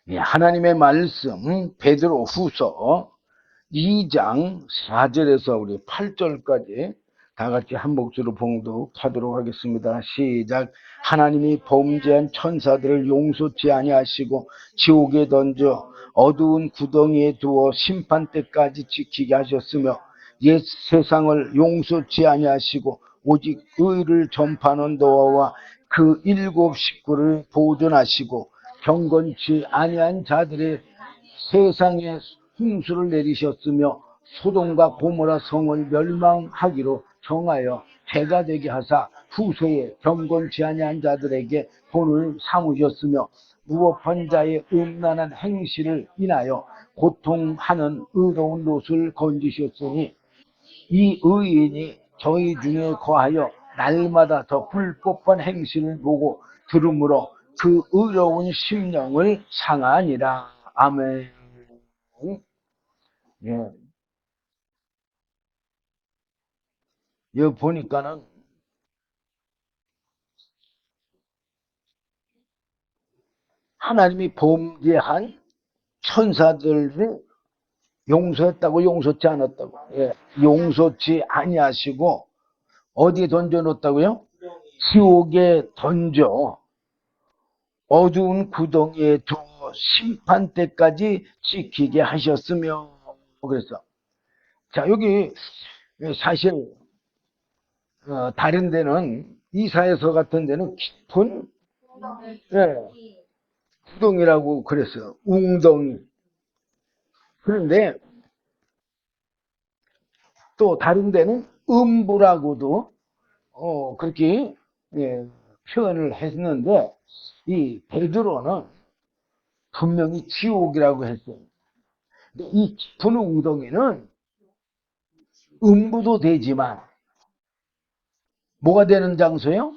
예, 하나님의 말씀 베드로 후서 2장 4절에서 우리 8절까지 다 같이 한 목소리로 봉독하도록 하겠습니다. 시작. 하나님이 범죄한 천사들을 용서치 아니하시고 지옥에 던져 어두운 구덩이에 두어 심판 때까지 지키게 하셨으며 옛 세상을 용서치 아니하시고 오직 의를 전파하는 노아와 그 7 식구를 보존하시고 경건치 아니한 자들의 세상에 홍수를 내리셨으며 소돔과 고모라 성을 멸망하기로 정하여 해가 되게 하사 후세에 경건치 아니한 자들에게 본을 삼으셨으며 무법한 자의 음란한 행실을 인하여 고통하는 의로운 롯을 건지셨으니 이 의인이 저희 중에 거하여 날마다 더 불법한 행실을 보고 들으므로 그 의로운 심령을 상하니라. 아멘. 예, 여기 보니까는 하나님이 범죄한 천사들을 용서했다고 용서치 않았다고. 예, 용서치 아니하시고 어디에 던져놓았다고요? 지옥에 던져 어두운 구덩이에 두어 심판 때까지 지키게 하셨으며. 그래서 자, 여기 사실 다른 데는 이사야서 같은 데는 깊은, 예, 구덩이라고 그랬어요. 웅덩이. 그런데 또 다른 데는 음부라고도 그렇게, 예, 표현을 했는데 이 베드로는 분명히 지옥이라고 했어요. 근데 이 깊은 웅덩이는 음부도 되지만 뭐가 되는 장소예요?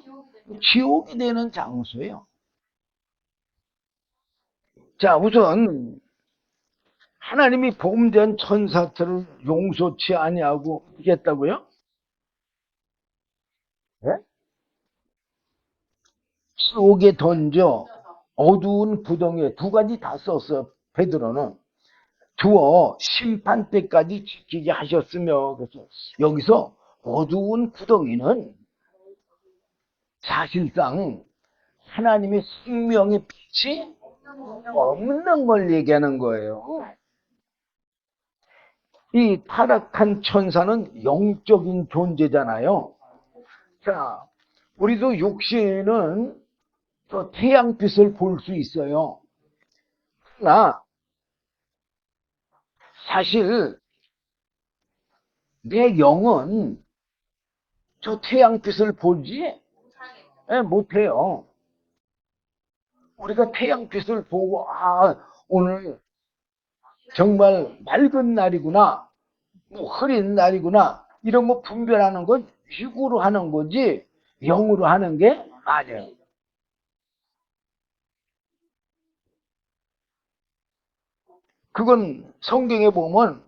지옥이 되는 장소예요. 자, 우선 하나님이 범죄한 천사들을 용서치 아니하고 있겠다고요? 네? 지옥에 던져 어두운 구덩이에 두 가지 다 썼어. 베드로는 두어 심판 때까지 지키게 하셨으며. 그래서 여기서 어두운 구덩이는 사실상 하나님의 생명의 빛이 없는 걸 얘기하는 거예요. 이 타락한 천사는 영적인 존재잖아요. 자, 우리도 육신은 저 태양빛을 볼 수 있어요. 그러나 사실 내 영은 저 태양빛을 보지 못해요. 우리가 태양빛을 보고 오늘 정말 맑은 날이구나, 뭐 흐린 날이구나, 이런 거 분별하는 건 육으로 하는 거지 영으로 하는 게 아니에요. 그건 성경에 보면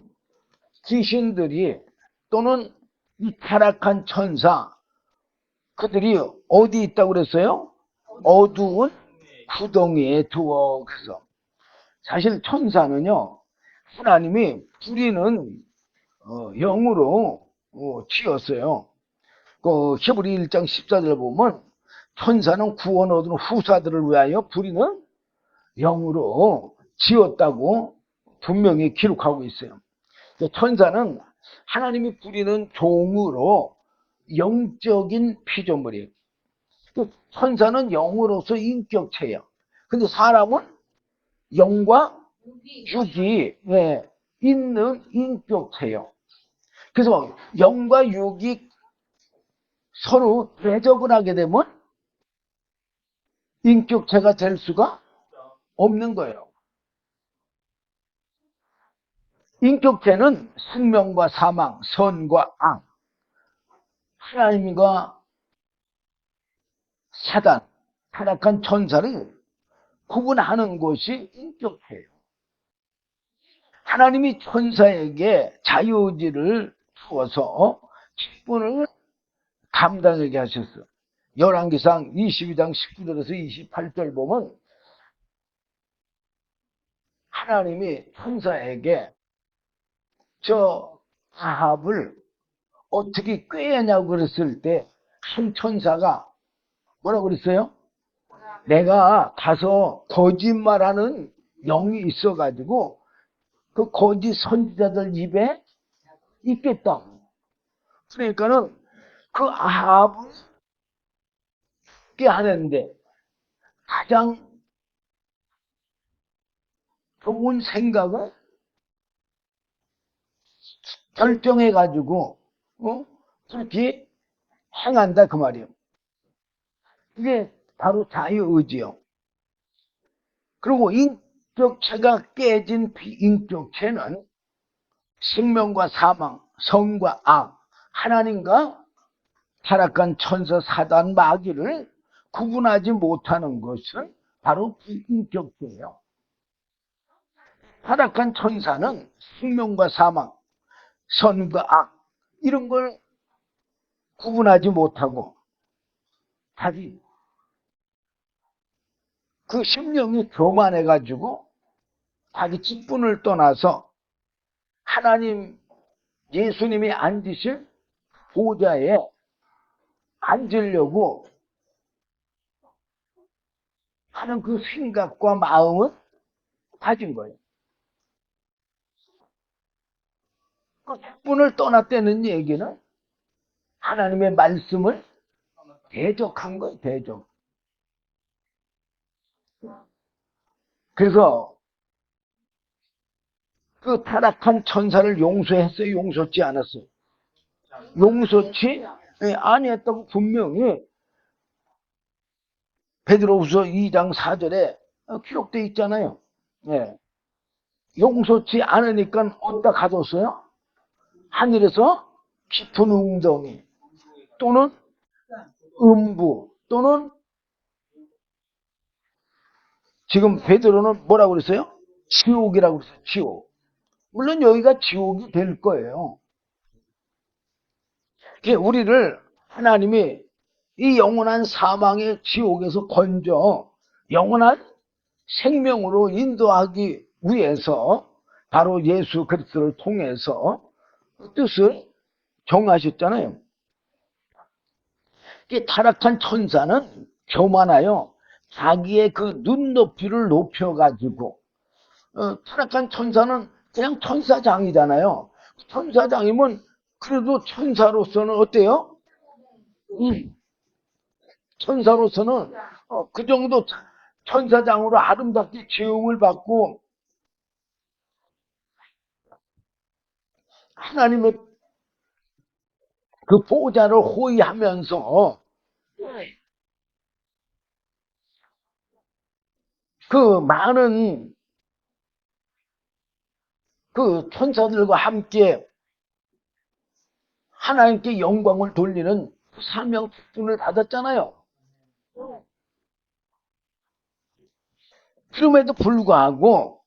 귀신들이 또는 이 타락한 천사, 그들이 어디 있다고 그랬어요? 어두운 구덩이에 두어. 그래서 사실 천사는요, 하나님이 부리는 영으로 지었어요. 그 히브리 1장 14절 보면 천사는 구원 얻은 후사들을 위하여 부리는 영으로 지었다고 분명히 기록하고 있어요. 천사는 하나님이 부리는 종으로 영적인 피조물이에요. 천사는 영으로서 인격체예요. 근데 사람은 영과 육이, 예, 있는 인격체예요. 그래서 영과 육이 서로 대적을 하게 되면 인격체가 될 수가 없는 거예요. 인격체는 생명과 사망, 선과 악, 하나님과 사단, 타락한 천사를 구분하는 것이 인격체예요. 하나님이 천사에게 자유의지를 주어서 직분을 감당하게 하셨어. 열왕기상 22장 19절에서 28절 보면 하나님이 천사에게 저 아합을 어떻게 꾀냐고 그랬을 때 한 천사가 뭐라고 그랬어요? 내가 가서 거짓말하는 영이 있어가지고 그 거짓 선지자들 입에 있겠다. 그러니까는 그 아합을 하는데 가장 좋은 생각을 결정해가지고 그렇게 행한다 그 말이에요. 이게 바로 자유의지요. 그리고 인격체가 깨진 비인격체는 생명과 사망, 성과 악, 하나님과 타락한 천사 사단 마귀를 구분하지 못하는 것은 바로 비인격체예요. 타락한 천사는 생명과 사망, 선과 악 이런 걸 구분하지 못하고 자기 그 심령이 교만해가지고 자기 직분을 떠나서 하나님 예수님이 앉으실 보좌에 앉으려고 하는 그 생각과 마음을 가진 거예요. 그 직분을 떠났다는 얘기는 하나님의 말씀을 대적한 거예요. 대적. 그래서 그 타락한 천사를 용서했어요? 용서치 않았어요? 용서치 아니했다고 분명히 베드로후서 2장 4절에 기록되어 있잖아요. 네. 용서치 않으니까 어디다 가뒀어요? 하늘에서 깊은 웅덩이 또는 음부 또는 지금 베드로는 뭐라고 그랬어요? 지옥이라고 그랬어요. 지옥. 물론 여기가 지옥이 될 거예요. 우리를 하나님이 이 영원한 사망의 지옥에서 건져 영원한 생명으로 인도하기 위해서 바로 예수 그리스도를 통해서 뜻을 정하셨잖아요. 타락한 천사는 교만하여 자기의 그 눈높이를 높여가지고 타락한 천사는 그냥 천사장이잖아요. 천사장이면 그래도 천사로서는 어때요? 천사로서는 그 정도 천사장으로 아름답게 지음을 받고 하나님의 그 보좌를 호위하면서 그 많은 그 천사들과 함께 하나님께 영광을 돌리는 사명 특권을 받았잖아요. 그럼에도 불구하고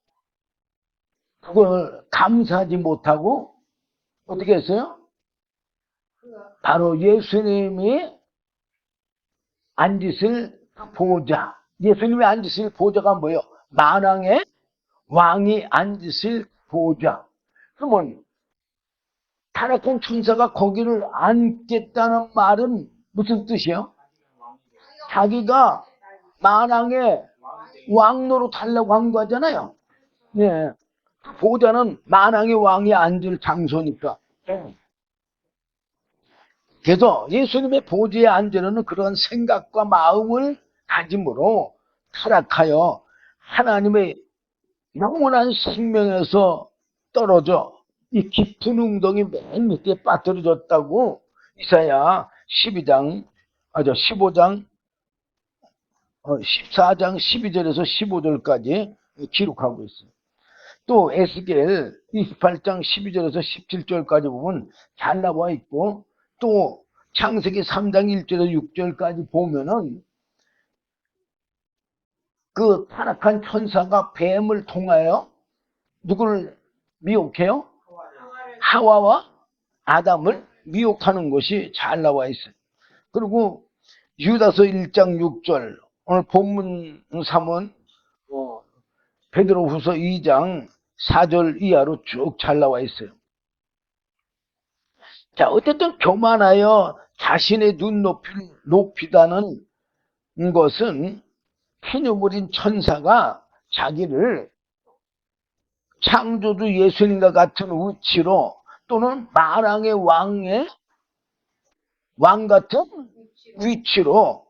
그걸 감사하지 못하고 어떻게 했어요? 바로 예수님이 앉으실 보좌. 예수님이 앉으실 보좌가 뭐예요? 만왕의 왕이 앉으실 보좌. 그러면 타락한 천사가 거기를 앉겠다는 말은 무슨 뜻이에요? 자기가 만왕의 왕 노릇하려고 한 거잖아요. 예. 보좌는 만왕의 왕이 앉을 장소니까. 그래서 예수님의 보좌에 앉으려는 그런 생각과 마음을 가짐으로 타락하여 하나님의 영원한 생명에서 떨어져 이 깊은 웅덩이 맨 밑에 빠뜨려졌다고 이사야 15장 14장 12절에서 15절까지 기록하고 있어요. 또 에스겔 28장 12절에서 17절까지 보면 잘 나와 있고 또 창세기 3장 1절에서 6절까지 보면은 그 타락한 천사가 뱀을 통하여 누구를 미혹해요? 하와와 아담을 미혹하는 것이 잘 나와 있어요. 그리고 유다서 1장 6절 오늘 본문 3은 베드로후서 2장 4절 이하로 쭉 잘 나와 있어요. 자, 어쨌든 교만하여 자신의 눈높이를 높이다는 것은 피조물인 천사가 자기를 창조주 예수님과 같은 위치로 또는 만왕의 왕 같은 위치로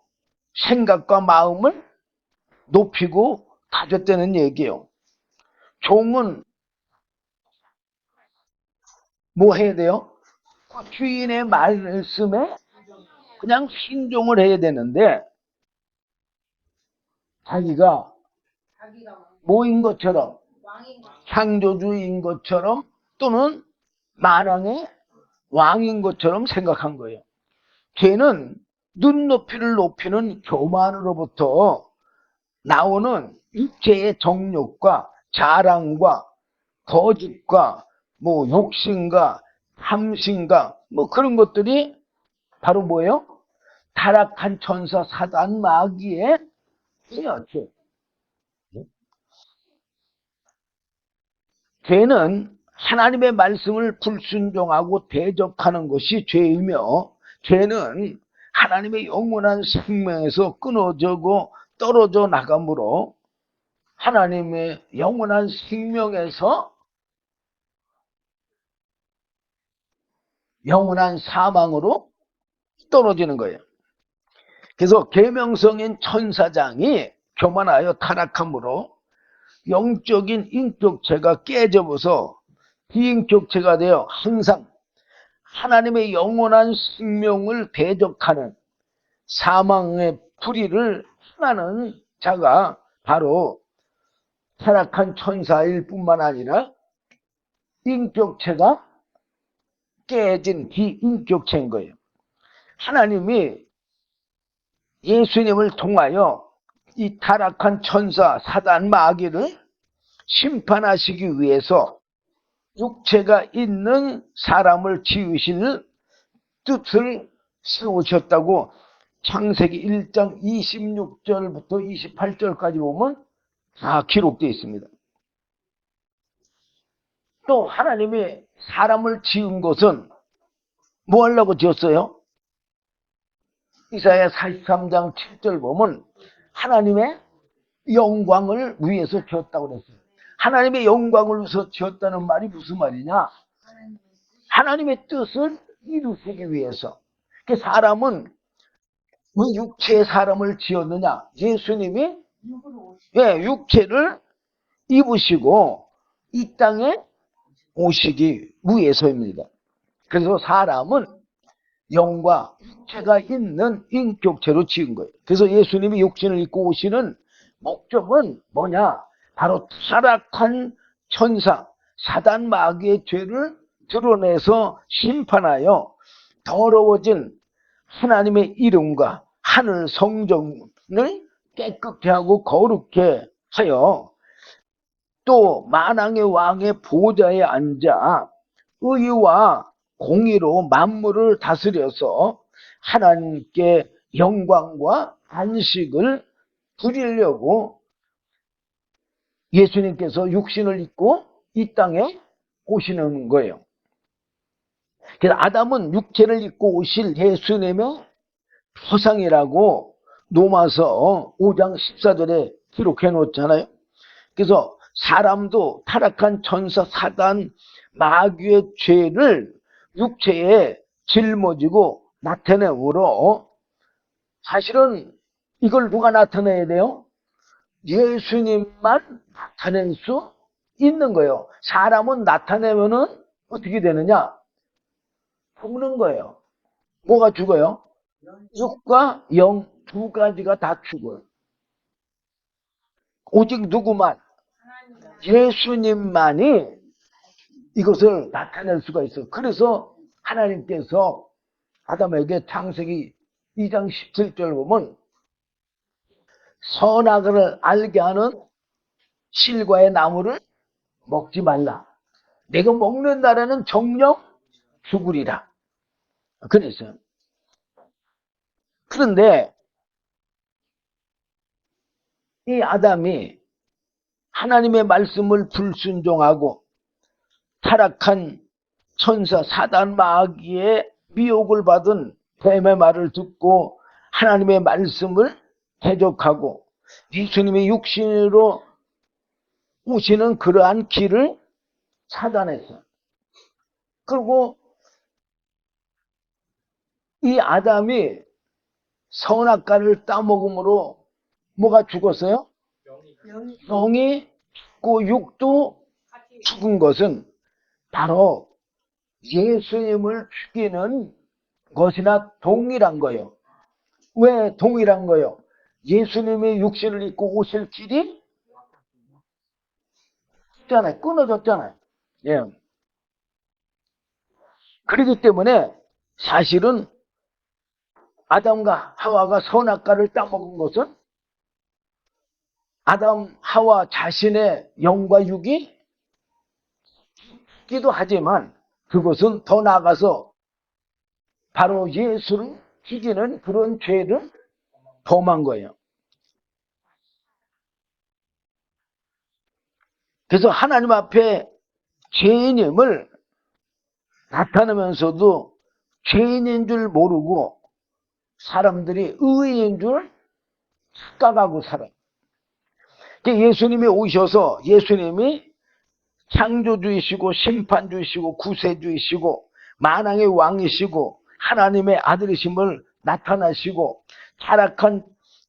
생각과 마음을 높이고 가졌다는 얘기예요. 종은 뭐 해야 돼요? 주인의 말씀에 그냥 순종을 해야 되는데 자기가 뭐인 것처럼 창조주인 것처럼 또는 만왕의 왕인 것처럼 생각한 거예요. 걔는 눈높이를 높이는 교만으로부터 나오는 육체의 정욕과 자랑과 거짓과 뭐 욕심과 탐심과 뭐 그런 것들이 바로 뭐예요? 타락한 천사 사단 마귀의 죄였죠. 죄는 하나님의 말씀을 불순종하고 대적하는 것이 죄이며, 죄는 하나님의 영원한 생명에서 끊어지고 떨어져 나가므로 하나님의 영원한 생명에서 영원한 사망으로 떨어지는 거예요. 그래서 계명성인 천사장이 교만하여 타락함으로 영적인 인격체가 깨져버서 비인격체가 되어 항상 하나님의 영원한 생명을 대적하는 사망의 불의를 행하는 자가 바로 타락한 천사일 뿐만 아니라 인격체가 깨진 비인격체인 거예요. 하나님이 예수님을 통하여 이 타락한 천사 사단 마귀를 심판하시기 위해서 육체가 있는 사람을 지으실 뜻을 세우셨다고 창세기 1장 26절부터 28절까지 보면 다 기록되어 있습니다. 또 하나님이 사람을 지은 것은 뭐 하려고 지었어요? 이사야 43장 7절 보면 하나님의 영광을 위해서 지었다고 그랬어요. 하나님의 영광을 위해서 지었다는 말이 무슨 말이냐? 하나님의 뜻을 이루시기 위해서. 사람은 왜 육체의 사람을 지었느냐? 예수님이 육체를 입으시고 이 땅에 오시기 위해서입니다. 그래서 사람은 영과 육체가 있는 인격체로 지은 거예요. 그래서 예수님이 육신을 입고 오시는 목적은 뭐냐? 바로 타락한 천사, 사단 마귀의 죄를 드러내서 심판하여 더러워진 하나님의 이름과 하늘 성전을 깨끗게 하고 거룩게 하여 또 만왕의 왕의 보좌에 앉아 의와 공의로 만물을 다스려서 하나님께 영광과 안식을 드리려고 예수님께서 육신을 입고 이 땅에 오시는 거예요. 그래서 아담은 육체를 입고 오실 예수님의 표상이라고 로마서 5장 14절에 기록해 놓잖아요. 그래서 사람도 타락한 천사 사단 마귀의 죄를 육체에 짊어지고 나타내므로 사실은 이걸 누가 나타내야 돼요? 예수님만 나타낼 수 있는 거예요. 사람은 나타내면은 어떻게 되느냐? 죽는 거예요. 뭐가 죽어요? 육과 영 두 가지가 다 죽어요. 오직 누구만? 예수님만이 이것을 나타낼 수가 있어요. 그래서 하나님께서 아담에게 창세기 2장 17절 보면 선악을 알게 하는 실과의 나무를 먹지 말라. 내가 먹는 날에는 정령 죽으리라. 그랬어요. 그런데 이 아담이 하나님의 말씀을 불순종하고 타락한 천사 사단 마귀의 미혹을 받은 뱀의 말을 듣고 하나님의 말씀을 대적하고 예수님의 육신으로 오시는 그러한 길을 차단했어요. 그리고 이 아담이 선악과를 따먹음으로 뭐가 죽었어요? 영이 죽고 육도 죽은 것은 바로 예수님을 죽이는 것이나 동일한 거예요. 왜 동일한 거예요? 예수님의 육신을 입고 오실 길이 있잖아요. 끊어졌잖아요. 예. 그렇기 때문에 사실은 아담과 하와가 선악과를 따먹은 것은 아담, 하와 자신의 영과 육이 죽기도 하지만 그것은 더 나아가서 바로 예수를 죽이는 그런 죄를 범한 거예요. 그래서 하나님 앞에 죄인임을 나타내면서도 죄인인 줄 모르고 사람들이 의인인 줄 착각하고 살아요. 예수님이 오셔서 예수님이 창조주이시고 심판주이시고 구세주이시고 만왕의 왕이시고 하나님의 아들이심을 나타나시고 타락한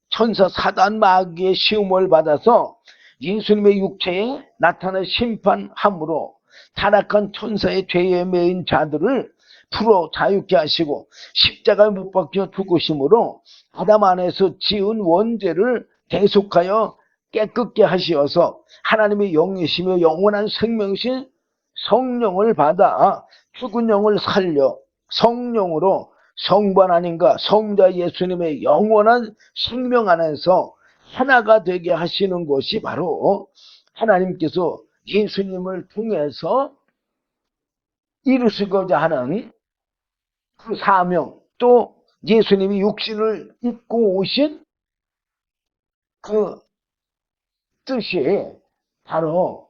천사 사단 마귀의 시험을 받아서 예수님의 육체에 나타나 심판함으로 타락한 천사의 죄에 매인 자들을 풀어 자유케 하시고 십자가에 못 박혀 죽으심으로 아담 안에서 지은 원죄를 대속하여 깨끗게 하시어서 하나님의 영이시며 영원한 생명이신 성령을 받아 죽은 영을 살려 성령으로 성부 하나님과 성자 예수님의 영원한 생명 안에서 하나가 되게 하시는 것이 바로 하나님께서 예수님을 통해서 이루시고자 하는 그 사명, 또 예수님이 육신을 입고 오신 그 뜻이 바로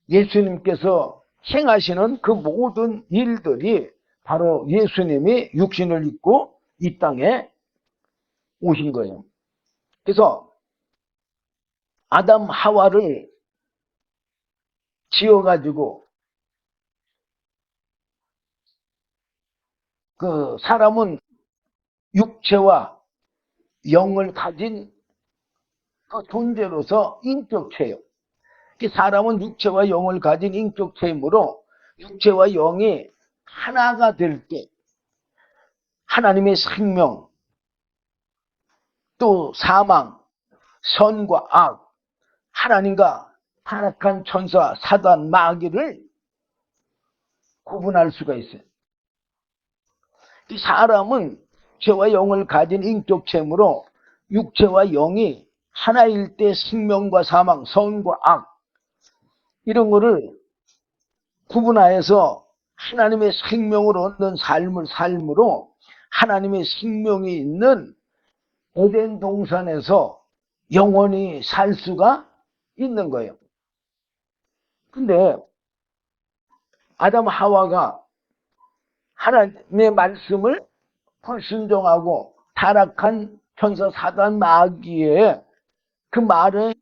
예수님께서 행하시는 그 모든 일들이 바로 예수님이 육신을 입고 이 땅에 오신 거예요. 그래서 아담 하와를 지어가지고 그 사람은 육체와 영을 가진 그 존재로서 인격체예요. 사람은 육체와 영을 가진 인격체이므로 육체와 영이 하나가 될 때 하나님의 생명, 또 사망, 선과 악, 하나님과 타락한 천사, 사단, 마귀를 구분할 수가 있어요. 이 사람은 육체와 영을 가진 인격체이므로 육체와 영이 하나일 때 생명과 사망, 선과 악 이런 거를 구분하여서 하나님의 생명을 얻는 삶을 삶으로 하나님의 생명이 있는 에덴 동산에서 영원히 살 수가 있는 거예요. 근데 아담 하와가 하나님의 말씀을 불순종하고 타락한 천사 사단 마귀의 그 말에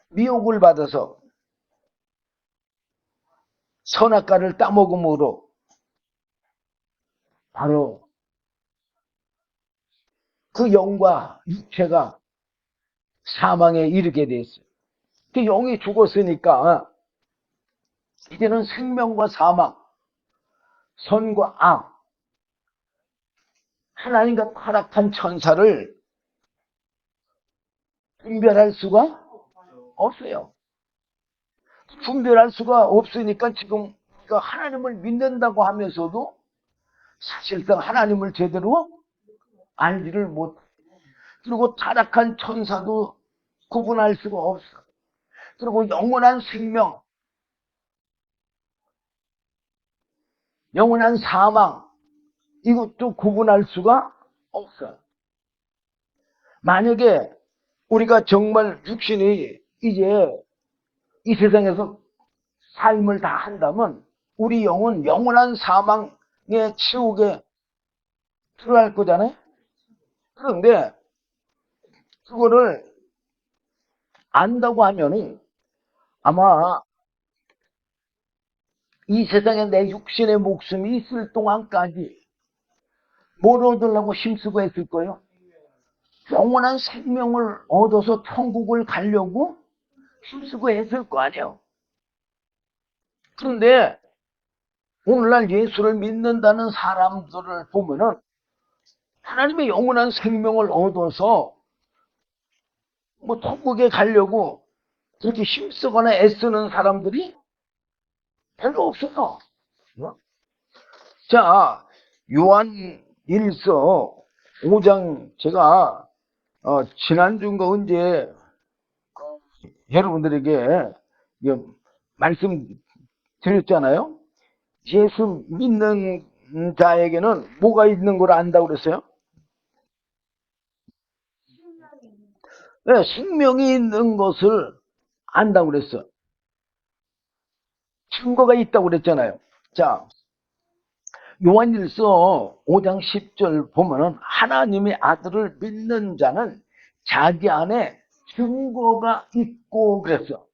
미혹을 받아서 선악과를 따먹음으로 바로 그 영과 육체가 사망에 이르게 됐어요. 그 영이 죽었으니까 이제는 생명과 사망, 선과 악, 하나님과 타락한 천사를 분별할 수가 없어요. 분별할 수가 없으니까 지금 하나님을 믿는다고 하면서도 사실상 하나님을 제대로 알지를 못. 그리고 타락한 천사도 구분할 수가 없어. 그리고 영원한 생명, 영원한 사망 이것도 구분할 수가 없어. 만약에 우리가 정말 육신이 이제 이 세상에서 삶을 다 한다면 우리 영은 영원한 사망의 지옥에 들어갈 거잖아요. 그런데 그거를 안다고 하면은 아마 이 세상에 내 육신의 목숨이 있을 동안까지 뭘 얻으려고 힘쓰고 했을 거예요? 영원한 생명을 얻어서 천국을 가려고 힘쓰고 했을 거 아니에요. 그런데 오늘날 예수를 믿는다는 사람들을 보면은 하나님의 영원한 생명을 얻어서 뭐 천국에 가려고 그렇게 힘쓰거나 애쓰는 사람들이 별로 없어요. 자, 요한 1서 5장 제가 지난주인가 언제 여러분들에게 말씀드렸잖아요. 예수 믿는 자에게는 뭐가 있는 걸 안다고 그랬어요? 네, 생명이 있는 것을 안다고 그랬어. 증거가 있다고 그랬잖아요. 자, 요한일서 5장 10절 보면은 하나님의 아들을 믿는 자는 자기 안에 증거가 있고 그랬어.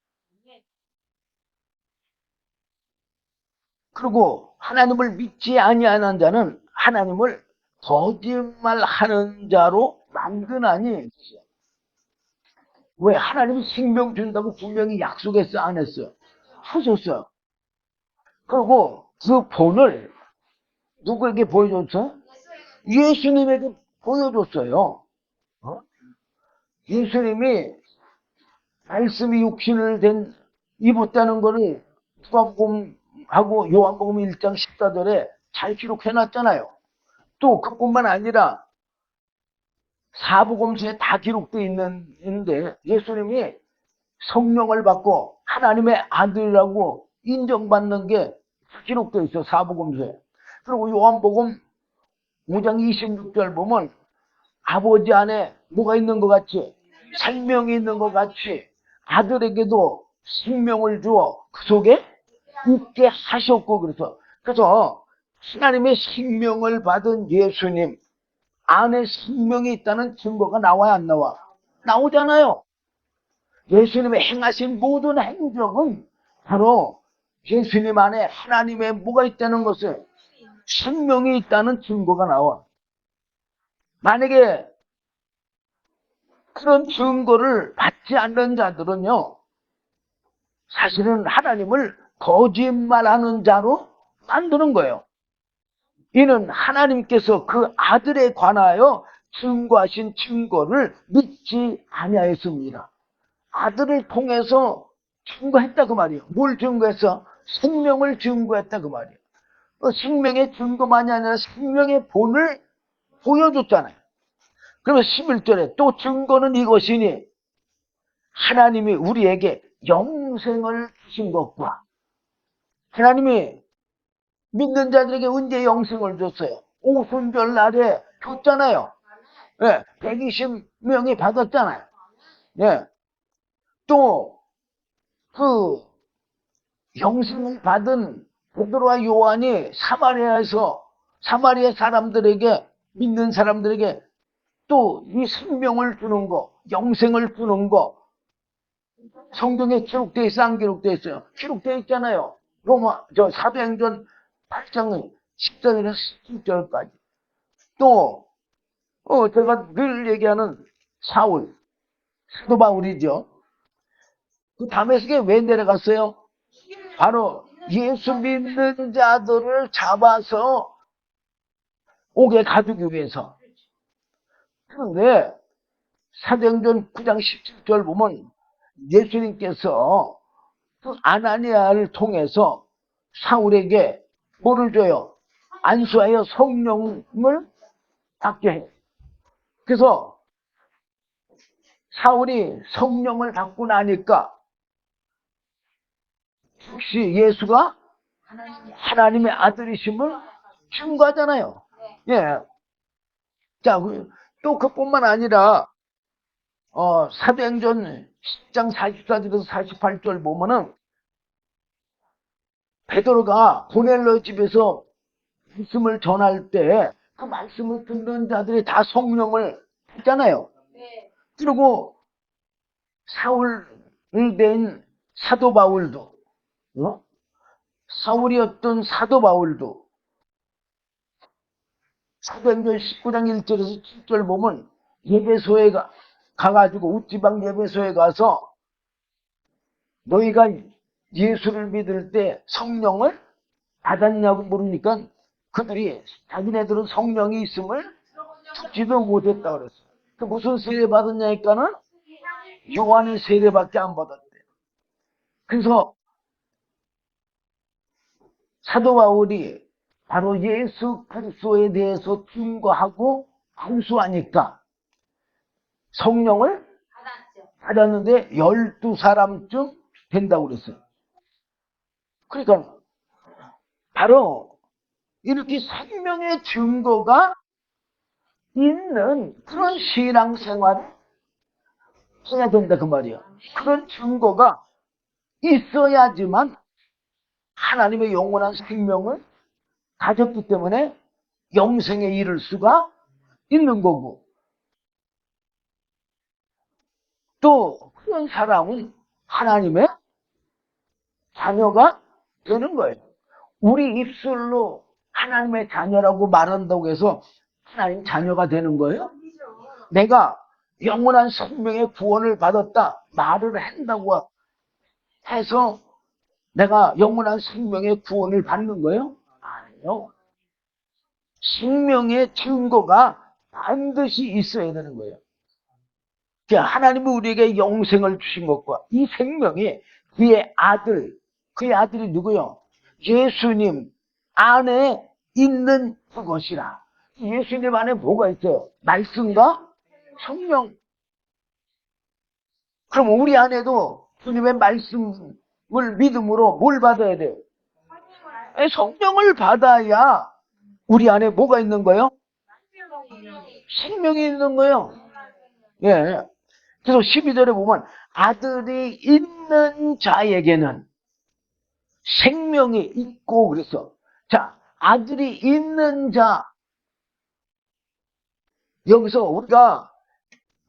그리고 하나님을 믿지 아니하는 자는 하나님을 거짓말하는 자로 만드나니. 왜? 하나님이 생명 준다고 분명히 약속했어, 안 했어? 하셨어요. 그리고 그 본을 누구에게 보여줬어? 예수님에게 보여줬어요. 어? 예수님이 말씀이 육신을 입었다는 거를 누가복음하고 요한복음 1장 14절에 잘 기록해놨잖아요. 또 그뿐만 아니라 사복음서에 다 기록되어 있는데 예수님이 성령을 받고 하나님의 아들이라고 인정받는 게 기록되어 있어, 사복음서에. 그리고 요한복음 5장 26절 보면 아버지 안에 뭐가 있는 것 같이, 생명이 있는 것 같이 아들에게도 생명을 주어 그 속에 있게 하셨고, 그래서 하나님의 생명을 받은 예수님 안에 생명이 있다는 증거가 나와야 안 나와? 나오잖아요. 예수님의 행하신 모든 행적은 바로 예수님 안에 하나님의 뭐가 있다는 것을, 생명이 있다는 증거가 나와. 만약에 그런 증거를 받지 않는 자들은요, 사실은 하나님을 거짓말하는 자로 만드는 거예요. 이는 하나님께서 그 아들에 관하여 증거하신 증거를 믿지 아니하였습니다. 아들을 통해서 증거했다 그 말이에요. 뭘 증거했어? 생명을 증거했다 그 말이에요. 생명의 증거만이 아니라 생명의 본을 보여줬잖아요. 그러면 11절에 또 증거는 이것이니 하나님이 우리에게 영생을 주신 것과, 하나님이 믿는 자들에게 언제 영생을 줬어요? 오순절 날에 줬잖아요. 네, 120명이 받았잖아요. 네. 또 그 영생을 받은 베드로와 요한이 사마리아 사람들에게, 믿는 사람들에게 또 이 생명을 주는 거, 영생을 주는 거, 성경에 기록되어 있어, 안 기록되어 있어요? 기록되어 있잖아요. 사도행전 8장 10절에서 17절까지. 또 제가 늘 얘기하는 사도 바울이죠. 그 다메섹에 왜 내려갔어요? 바로 예수 믿는 자들을 잡아서 옥에 가두기 위해서. 그런데 사도행전 9장 17절 보면 예수님께서 그 아나니아를 통해서 사울에게 뭐를 줘요? 안수하여 성령을 받게 해. 그래서 사울이 성령을 받고 나니까 혹시 예수가 하나님의 아들이심을 증거하잖아요. 예. 자, 또 그뿐만 아니라 사도행전 10장 44절에서 48절 보면은 베드로가 고넬로 집에서 말씀을 전할 때 그 말씀을 듣는 자들이 다 성령을 했잖아요. 그리고 사울을 낸 사도 바울도, 사울이었던 사도 바울도 사도행전 19장 1절에서 7절 보면 예배소에 가가지고 웃지방 예배소에 가서 너희가 예수를 믿을 때 성령을 받았냐고 물으니까 그들이 자기네들은 성령이 있음을 듣지도 못했다 그랬어요. 그 무슨 세례 받았냐니까는 요한의 세례밖에 안 받았대. 그래서 사도 바울이 바로 예수 그리스도에 대해서 증거하고 감수하니까 성령을 받았는데 12사람쯤 된다고 그랬어요. 그러니까 바로 이렇게 생명의 증거가 있는 그런 신앙생활을 해야 된다 그 말이야. 그런 증거가 있어야지만 하나님의 영원한 생명을 가졌기 때문에 영생에 이를 수가 있는 거고, 또 그런 사람은 하나님의 자녀가 되는 거예요. 우리 입술로 하나님의 자녀라고 말한다고 해서 하나님 자녀가 되는 거예요? 내가 영원한 생명의 구원을 받았다 말을 한다고 해서 내가 영원한 생명의 구원을 받는 거예요? 아니요. 생명의 증거가 반드시 있어야 되는 거예요. 하나님이 우리에게 영생을 주신 것과 이 생명이 그의 아들이 누구요? 예수님 안에 있는 그것이라. 예수님 안에 뭐가 있어요? 말씀과 성령. 그럼 우리 안에도 주님의 말씀을 믿음으로 뭘 받아야 돼요? 성령을 받아야 우리 안에 뭐가 있는 거예요? 생명이 있는 거예요. 예. 그래서 12절에 보면 아들이 있는 자에게는 생명이 있고 그래서 자, 아들이 있는 자, 여기서 우리가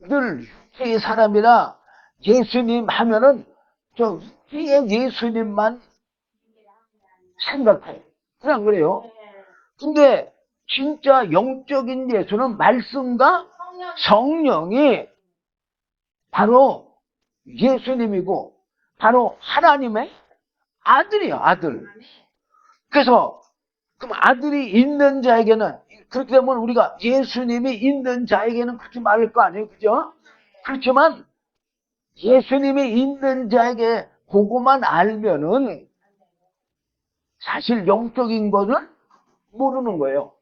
늘 육체의 사람이라 예수님 하면은 저 육체의 예수님만 생각해. 그냥 그래요. 근데 진짜 영적인 예수는 말씀과 성령이 바로 예수님이고 바로 하나님의 아들이에요. 아들. 그래서 그럼 아들이 있는 자에게는 그렇게 되면 우리가 예수님이 있는 자에게는 그렇게 말할 거 아니에요. 그죠? 그렇지만 예수님이 있는 자에게 그거만 알면은 사실 영적인 거는 모르는 거예요.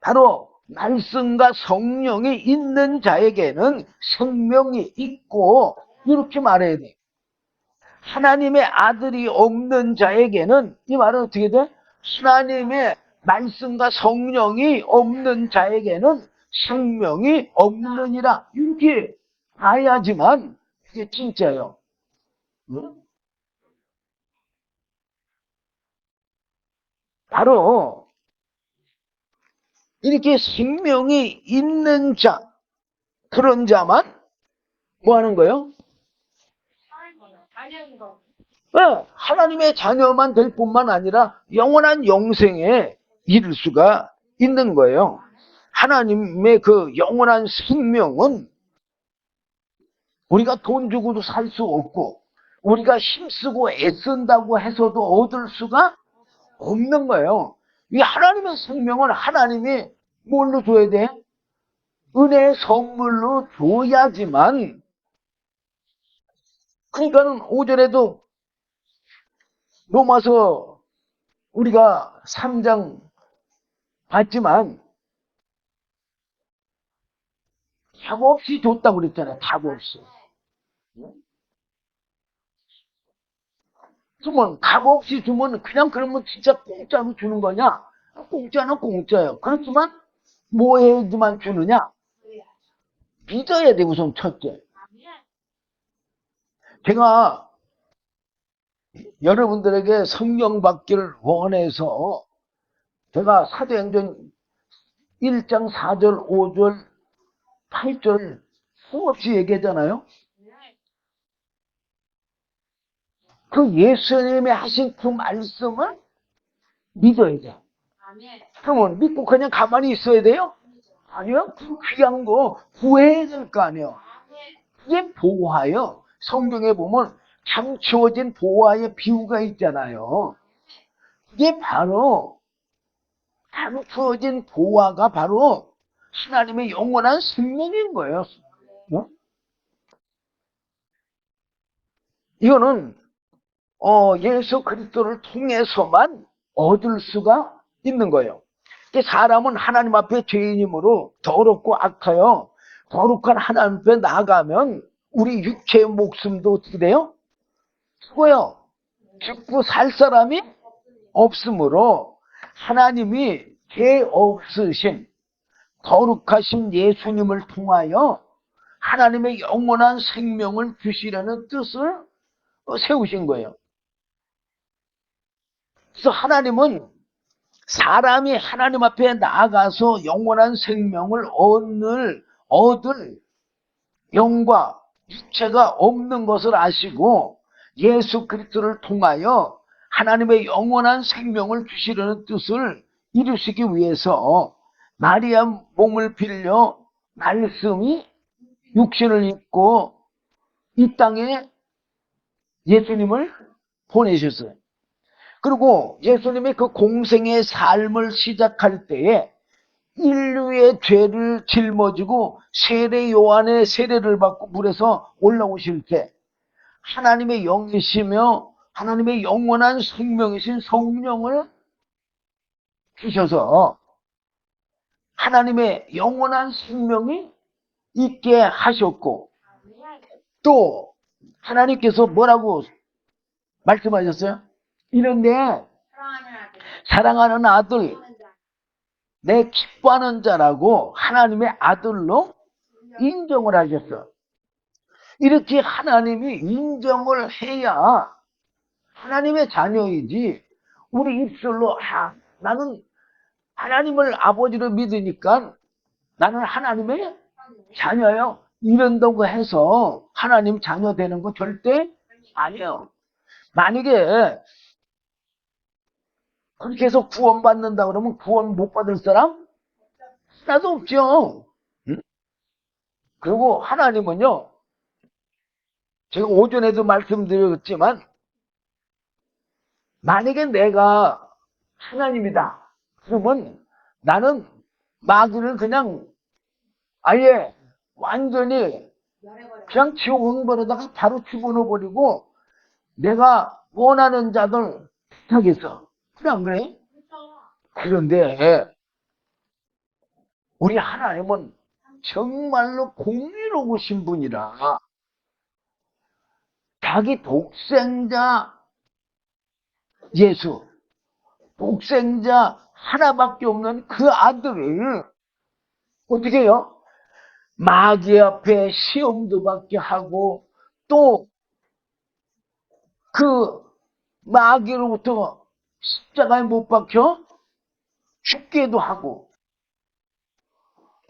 바로 말씀과 성령이 있는 자에게는 생명이 있고 이렇게 말해야 돼. 하나님의 아들이 없는 자에게는 이 말은 어떻게 돼? 하나님의 말씀과 성령이 없는 자에게는 생명이 없느니라. 이렇게 봐야지만 이게 진짜예요. 응? 바로 이렇게 생명이 있는 자, 그런 자만 뭐 하는 거예요? 하나님의 자녀만 될 뿐만 아니라 영원한 영생에 이를 수가 있는 거예요. 하나님의 그 영원한 생명은 우리가 돈 주고도 살 수 없고 우리가 힘쓰고 애쓴다고 해서도 얻을 수가 없는 거예요. 이 하나님의 생명은 하나님이 뭘로 줘야 돼? 은혜의 선물로 줘야지만. 그러니까는 5절에도 로마서 우리가 3장 봤지만 답 없이 줬다고 그랬잖아요. 답 없이. 그러면 답 없이 주면 그냥 그러면 진짜 공짜로 주는 거냐? 공짜는 공짜예요. 그렇지만 뭐 해야지만 주느냐? 믿어야 돼 우선 첫째. 제가 여러분들에게 성령 받기를 원해서 제가 사도행전 1장 4절, 5절, 8절 수없이 얘기하잖아요. 그 예수님이 하신 그 말씀을 믿어야 돼요. 그러면 믿고 그냥 가만히 있어야 돼요? 아니요. 그 귀한 거 구해야 될 거 아니에요. 그게 보화요. 성경에 보면 감추어진 보화의 비유가 있잖아요. 그게 바로 감추어진 보화가 바로 하나님의 영원한 생명인 거예요. 어? 이거는 예수 그리스도를 통해서만 얻을 수가 있는 거예요. 사람은 하나님 앞에 죄인이므로 더럽고 악하여 거룩한 하나님 앞에 나가면 우리 육체의 목숨도 어떻게 돼요? 죽어요. 죽고 살 사람이 없으므로 하나님이 죄 없으신 거룩하신 예수님을 통하여 하나님의 영원한 생명을 주시려는 뜻을 세우신 거예요. 그래서 하나님은 사람이 하나님 앞에 나아가서 영원한 생명을 얻을 영과 육체가 없는 것을 아시고 예수 그리스도를 통하여 하나님의 영원한 생명을 주시려는 뜻을 이루시기 위해서 마리아 몸을 빌려 말씀이 육신을 입고 이 땅에 예수님을 보내셨어요. 그리고 예수님이 그 공생의 삶을 시작할 때에 인류의 죄를 짊어지고 세례 요한의 세례를 받고 물에서 올라오실 때 하나님의 영이시며 하나님의 영원한 생명이신 성령을 주셔서 하나님의 영원한 생명이 있게 하셨고 또 하나님께서 뭐라고 말씀하셨어요? 이런데 사랑하는 아들 내 기뻐하는 자라고 하나님의 아들로 인정을 하셨어. 이렇게 하나님이 인정을 해야 하나님의 자녀이지 우리 입술로 나는 하나님을 아버지로 믿으니까 나는 하나님의 자녀예요. 이런다고 해서 하나님 자녀 되는 거 절대 아니에요. 만약에 그렇게 해서 구원받는다 그러면 구원 못 받을 사람 하나도 없죠. 응? 그리고 하나님은요, 제가 오전에도 말씀드렸지만 만약에 내가 하나님이다 그러면 나는 마귀를 그냥 아예 완전히 그냥 지옥 응벌에다가 바로 집어넣어버리고 내가 원하는 자들 부탁했어. 그래 안 그래? 그런데 우리 하나님은 정말로 공의로우신 분이라 자기 독생자 예수, 독생자 하나밖에 없는 그 아들을 어떻게 해요? 마귀 앞에 시험도 받게 하고 또 그 마귀로부터 십자가에 못 박혀 죽게도 하고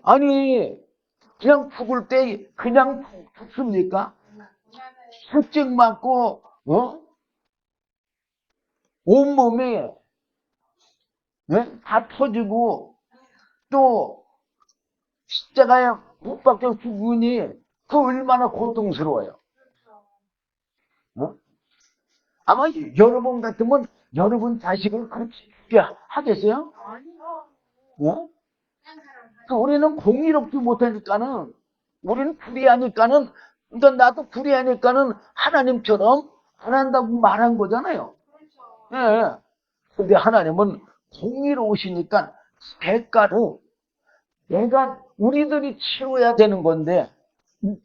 아니 그냥 죽을 때 그냥 죽습니까? 수증 맞고 온몸에 다 터지고 또 십자가에 못 박혀 죽으니 그 얼마나 고통스러워요. 어? 아마 여러분 같으면 여러분 자식을 그렇게 죽게 하겠어요? 어? 우리는 공의롭지 못하니까는 우리는 불의하니까는 그러니까 나도 불의하니까는 하나님처럼 안 한다고 말한 거잖아요. 예. 근데 하나님은 공의로우시니까 대가로 내가 우리들이 치러야 되는 건데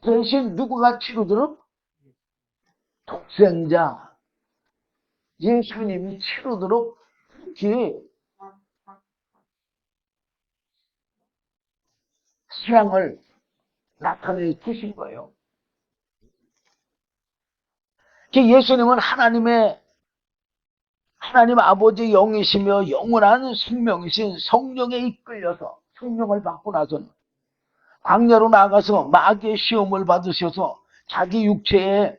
대신 누구가 치르도록 독생자 예수님이 치르도록 그렇게 사랑을 나타내 주신 거예요. 예수님은 하나님 아버지 영이시며 영원한 생명이신 성령에 이끌려서 성령을 받고 나서는 광야로 나가서 마귀의 시험을 받으셔서 자기 육체에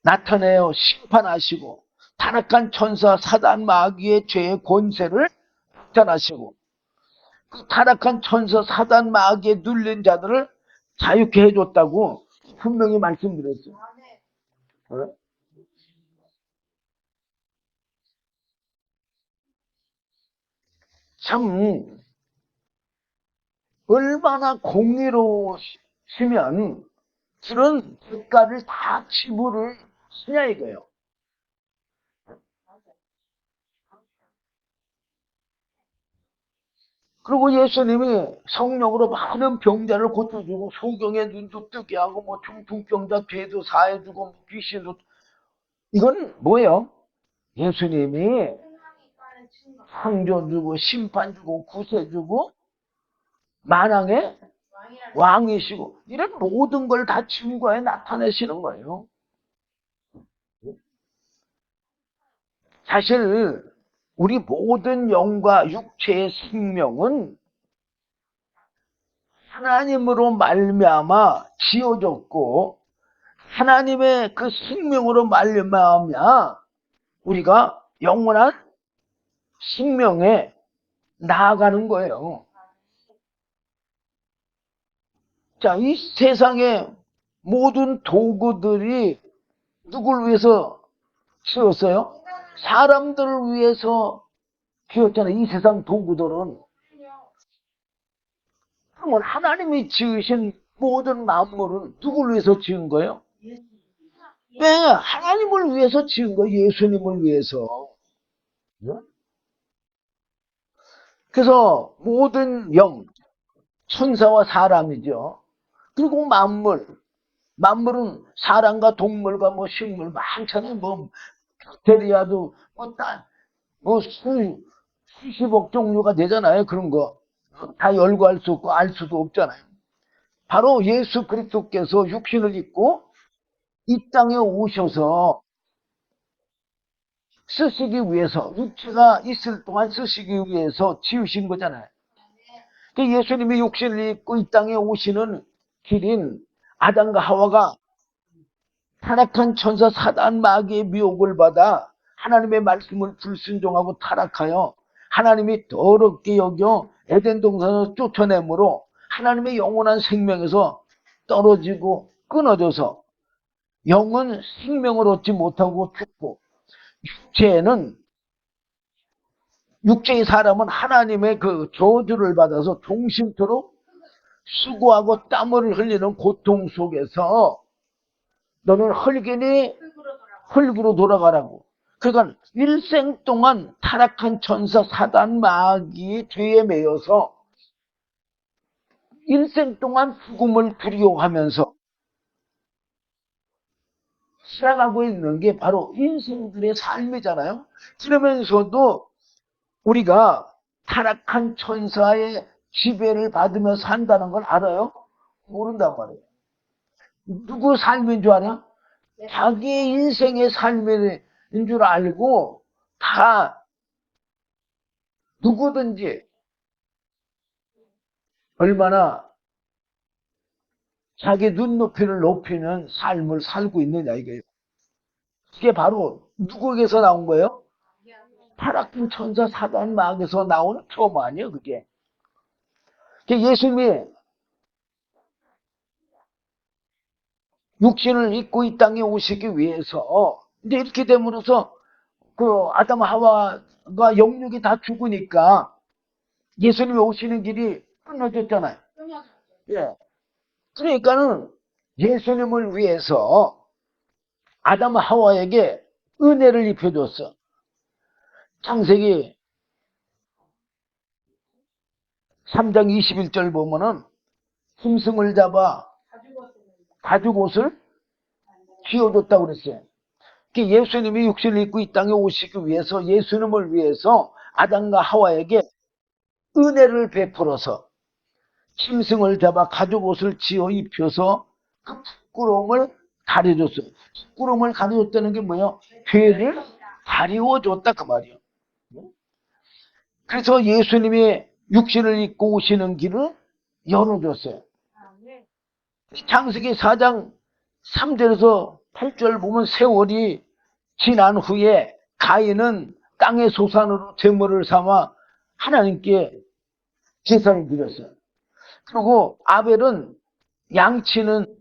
나타내어 심판하시고 타락한 천사 사단 마귀의 죄의 권세를 확전하시고 그 타락한 천사 사단 마귀에 눌린 자들을 자유케 해줬다고 분명히 말씀드렸어요. 어? 참 얼마나 공의로우시면 그런 대가를 다 지불을 하냐 이거예요. 그리고 예수님이 성령으로 많은 병자를 고쳐주고 소경의 눈도 뜨게 하고 뭐 중풍병자 죄도 사해주고 뭐 귀신도 이건 뭐예요? 예수님이 상조 주고 심판 주고 구세 주고 만왕의 왕이시고 이런 모든 걸 다 증거에 나타내시는 거예요. 사실 우리 모든 영과 육체의 생명은 하나님으로 말미암아 지어졌고 하나님의 그 생명으로 말미암아 우리가 영원한 생명에 나아가는 거예요. 자, 이 세상의 모든 도구들이 누굴 위해서 지었어요? 사람들을 위해서 지었잖아요. 이 세상 도구들은. 그러면 하나님이 지으신 모든 만물은 누굴 위해서 지은 거예요? 네, 하나님을 위해서 지은 거예요. 예수님을 위해서. 그래서 모든 영, 천사와 사람이죠. 그리고 만물은 사람과 동물과 뭐 식물 많잖아요. 뭐 박테리아도 뭐 수십억 종류가 되잖아요. 그런 거. 다 열거할 수 없고 알 수도 없잖아요. 바로 예수 그리스도께서 육신을 입고 이 땅에 오셔서 쓰시기 위해서 육체가 있을 동안 쓰시기 위해서 지으신 거잖아요. 예수님이 육신을 입고 이 땅에 오시는 길인 아담과 하와가 타락한 천사 사단 마귀의 미혹을 받아 하나님의 말씀을 불순종하고 타락하여 하나님이 더럽게 여겨 에덴 동산을 쫓아내므로 하나님의 영원한 생명에서 떨어지고 끊어져서 영은 생명을 얻지 못하고 죽고 육체의 사람은 하나님의 그 저주를 받아서 종신토록 수고하고 땀을 흘리는 고통 속에서 너는 흙이니 흙으로 돌아가라고. 그러니까 일생 동안 타락한 천사 사단 마귀의 죄에 매여서 일생 동안 죽음을 두려워하면서 살아가고 있는 게 바로 인생들의 삶이잖아요. 그러면서도 우리가 타락한 천사의 지배를 받으며 산다는 걸 알아요? 모른단 말이에요. 누구 삶인 줄 알아? 자기의 인생의 삶인 줄 알고 다 누구든지 얼마나 자기 눈높이를 높이는 삶을 살고 있느냐 이거예요. 그게 바로 누구에게서 나온 거예요? 타락한 천사 사단 마귀에서 나온 트라우마 아니에요 그게. 예수님이 육신을 입고 이 땅에 오시기 위해서 이제 이렇게 됨으로써 그 아담 하와가 영육이 다 죽으니까 예수님이 오시는 길이 끊어졌잖아요. 예. 그러니까는 예수님을 위해서 아담 하와에게 은혜를 입혀줬어. 창세기 3장 21절 보면은 짐승을 잡아 가죽옷을 쥐어줬다고 그랬어요. 예수님이 육신을 입고 이 땅에 오시기 위해서 예수님을 위해서 아담과 하와에게 은혜를 베풀어서 짐승을 잡아 가죽옷을 지어 입혀서 그 부끄러움을 가려줬어요. 부끄러움을 가려줬다는 게 뭐예요? 죄를 가리워줬다 그 말이에요. 그래서 예수님이 육신을 입고 오시는 길을 열어줬어요. 창세기 4장 3절에서 8절 보면 세월이 지난 후에 가인은 땅의 소산으로 제물을 삼아 하나님께 제사를 드렸어요. 그리고 아벨은 양치는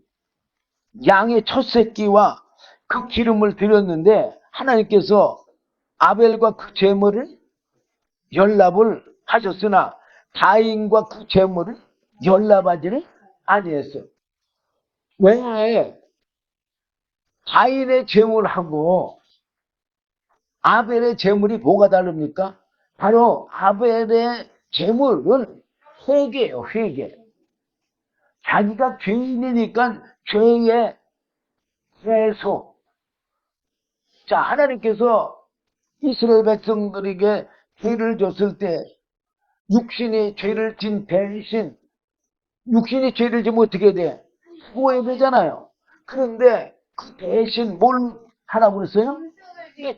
양의 첫 새끼와 그 기름을 드렸는데 하나님께서 아벨과 그 제물을 연락을 하셨으나 가인과 그 제물을 연락하지를 아니했어요. 왜? 가인의 제물하고 아벨의 제물이 뭐가 다릅니까? 바로 아벨의 제물은 회개예요, 회개. 자기가 죄인이니까 죄의 해소. 자, 하나님께서 이스라엘 백성들에게 죄를 줬을 때 육신이 죄를 진 대신 육신이 죄를 지면 어떻게 돼? 죽어야 되잖아요. 그런데 그 대신 뭘 하라고 그랬어요?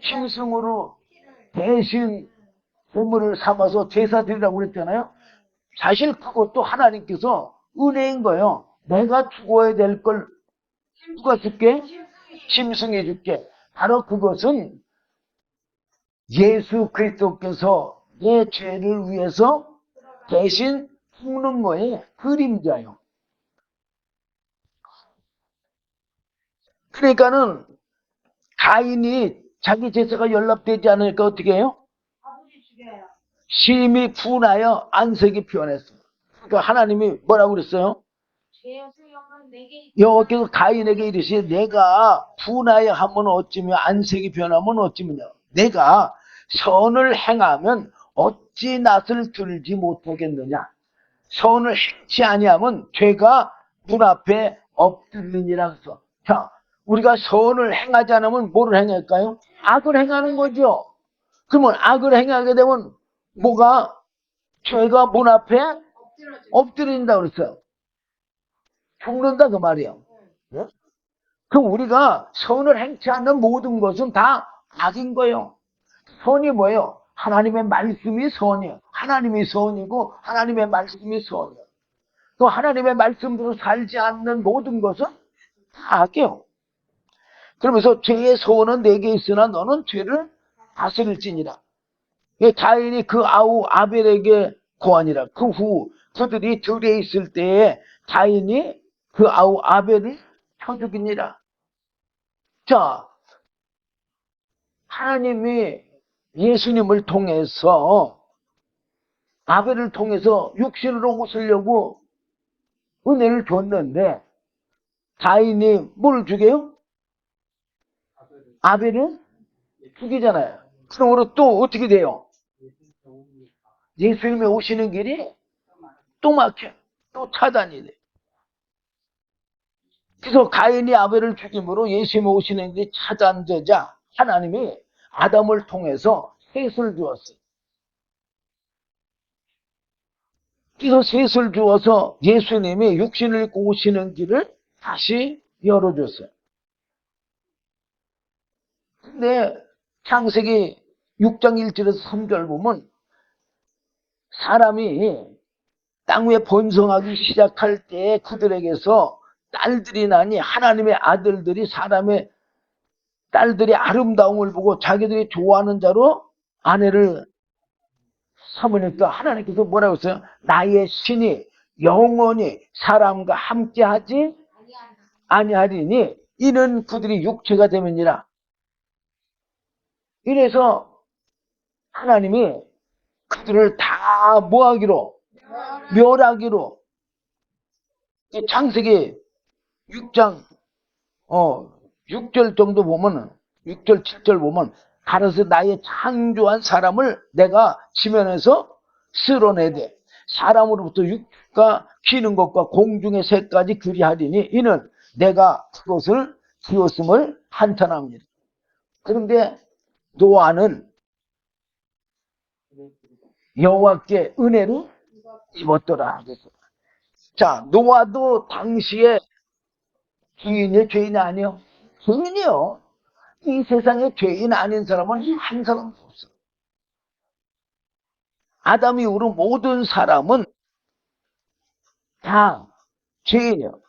짐승으로 대신 제물을 삼아서 제사 드리라고 그랬잖아요. 사실 그것도 하나님께서 은혜인 거예요. 내가 죽어야 될 걸 누가 줄게? 짐승이 줄게. 바로 그것은 예수 그리스도께서 내 죄를 위해서 대신 죽는 거에 그림자요. 그러니까는 가인이 자기 제사가 연락되지 않으니까 어떻게 해요? 심히 분하여 안색이 변했어요. 그러니까 하나님이 뭐라고 그랬어요? 여호와께서 가인에게 이르시되 내가 분하여 하면 어찌며 안색이 변하면 어찌며 내가 선을 행하면 어찌 낯을 들지 못하겠느냐. 선을 행치 아니하면 죄가 문 앞에 엎드리니라 그래서 자, 우리가 선을 행하지 않으면 뭐를 행할까요? 악을 행하는 거죠. 그러면 악을 행하게 되면 뭐가 죄가 문 앞에 엎드린다 그랬어요. 죽는다 그 말이에요. 네? 그럼 우리가 선을 행치 않는 모든 것은 다 악인 거예요. 선이 뭐예요? 하나님의 말씀이 선이에요. 하나님이 선이고 하나님의 말씀이 선이에요. 또 하나님의 말씀대로 살지 않는 모든 것은 다 악이에요. 그러면서 죄의 소원은 내게 있으나 너는 죄를 다스릴지니라. 가인이 그 아우 아벨에게 고하니라. 그 후 그들이 들에 있을 때에 가인이 그 아우 아벨을 쳐 죽이니라. 자, 하나님이 예수님을 통해서 아벨을 통해서 육신으로 오시려고 은혜를 줬는데 가인이 뭘 죽여요? 아벨을 죽이잖아요. 그러므로 또 어떻게 돼요? 예수님이 오시는 길이 또 막혀. 또 차단이 돼. 그래서 가인이 아벨을 죽임으로 예수님이 오시는 길이 차단되자 하나님이 아담을 통해서 셋을 주었어요. 그래서 셋을 주어서 예수님이 육신을 입고 오시는 길을 다시 열어줬어요. 근데 창세기 6장 1절에서 3절 보면 사람이 땅 위에 번성하기 시작할 때 그들에게서 딸들이 나니 하나님의 아들들이 사람의 딸들의 아름다움을 보고 자기들이 좋아하는 자로 아내를 삼으니까 하나님께서 뭐라고 했어요? 나의 신이 영원히 사람과 함께하지 아니하리니 이는 그들이 육체가 되면이라. 이래서 하나님이 그들을 다 뭐하기로? 멸하기로. 창세기 6장 6절 정도 보면 6절 7절 보면 가로세 나의 창조한 사람을 내가 지면에서 쓸어내되 사람으로부터 육과 기는 것과 공중의 새까지 그리하리니 이는 내가 그것을 지었음을 한탄합니다. 그런데 노아는 여호와께 은혜를 입었더라. 자, 노아도 당시에 주인이 죄인이 아니요? 죄인이요. 이 세상에 죄인 아닌 사람은 한 사람도 없어. 아담 이후로 모든 사람은 다 죄인이요.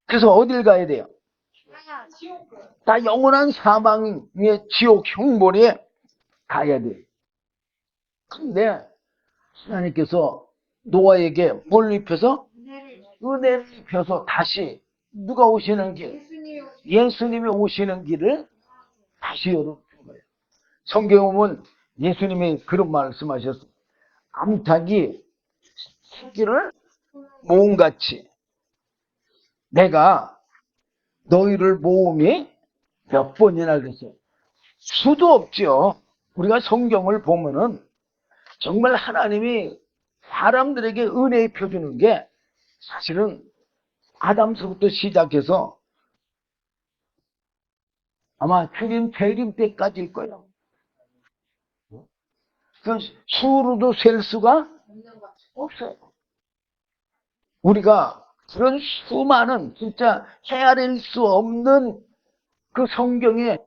그래서 어딜 가야 돼요? 다 영원한 사망의 지옥 형벌에 가야 돼. 근데 하나님께서 노아에게 뭘 입혀서? 은혜를 입혀서 다시 누가 오시는 길? 예수님이 오시는 길을 다시 열어준 거예요. 성경에 보면 예수님이 그런 말씀하셨어요. 암탉이 새끼를 모음같이 내가 너희를 모음이 몇 번이나 그랬어요. 수도 없죠. 우리가 성경을 보면은 정말 하나님이 사람들에게 은혜 입혀주는 게 사실은 아담서부터 시작해서 아마 주님 재림 때까지일 거예요. 그 수로도 셀 수가 없어요. 우리가 그런 수많은 진짜 헤아릴 수 없는 그 성경에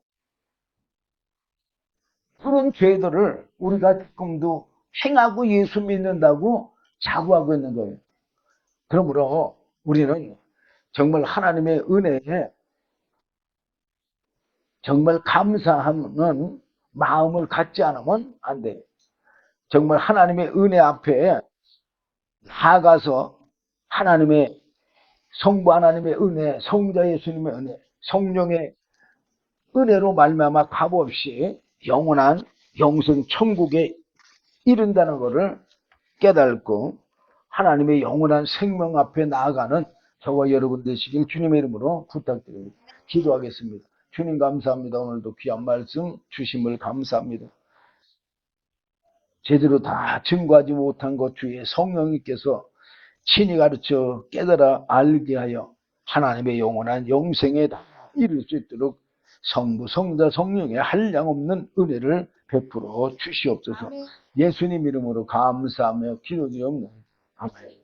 그런 죄들을 우리가 지금도 행하고 예수 믿는다고 자부하고 있는 거예요. 그러므로 우리는 정말 하나님의 은혜에 정말 감사하는 마음을 갖지 않으면 안 돼요. 정말 하나님의 은혜 앞에 나아가서 하나님의 성부 하나님의 은혜, 성자 예수님의 은혜, 성령의 은혜로 말미암아 값없이 영원한 영생 천국에 이른다는 것을 깨닫고 하나님의 영원한 생명 앞에 나아가는 저와 여러분 되시길 주님의 이름으로 부탁드립니다. 기도하겠습니다. 주님 감사합니다. 오늘도 귀한 말씀 주심을 감사합니다. 제대로 다 증거하지 못한 것 주의 성령님께서 친히 가르쳐 깨달아 알게 하여 하나님의 영원한 영생에 다 이룰 수 있도록 성부 성자 성령의 한량없는 은혜를 베풀어 주시옵소서. 예수님 이름으로 감사하며 기도드리옵나이다. 아멘.